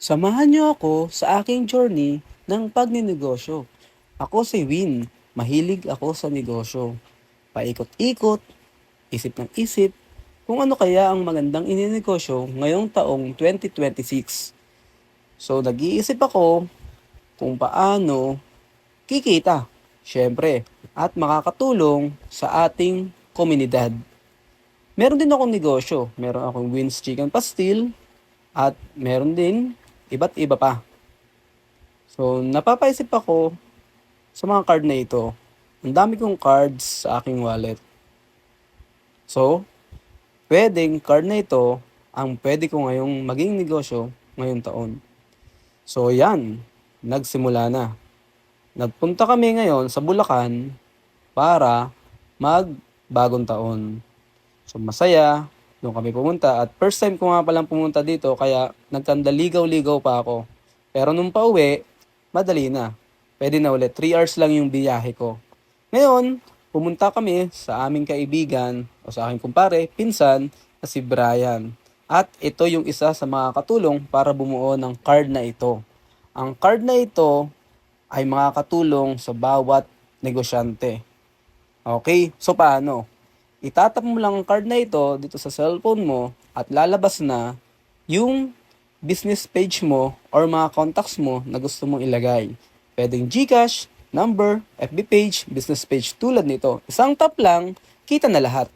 Samahan niyo ako sa aking journey ng pagninegosyo. Ako si Win, mahilig ako sa negosyo. Paikot-ikot, isip ng isip, kung ano kaya ang magandang ininegosyo ngayong taong 2026. So nag-iisip ako kung paano kikita, syempre, at makakatulong sa ating komunidad. Meron din akong negosyo, meron akong Wins Chicken Pastil, at meron din iba't iba pa. So, napapaisip ako sa mga card na ito. Ang dami kong cards sa aking wallet. So, pwedeng card na ito ang pwede ko ngayong maging negosyo ngayong taon. So, yan. Nagsimula na. Nagpunta kami ngayon sa Bulacan para magbagong taon. So, masaya. Doon kami pumunta. At first time ko nga palang pumunta dito kaya nagkandaligaw-ligaw pa ako. Pero nung pauwi, madali na. Pwede na ulit. 3 hours lang yung biyahe ko. Ngayon, pumunta kami sa aming kaibigan o sa aking kumpare, pinsan, na si Brian. At ito yung isa sa mga katulong para bumuo ng card na ito. Ang card na ito ay makakatulong sa bawat negosyante. Okay, so paano? Itatap mo lang ang card na ito dito sa cellphone mo at lalabas na yung business page mo or mga contacts mo na gusto mong ilagay. Pwedeng GCash, number, FB page, business page tulad nito. Isang tap lang, kita na lahat.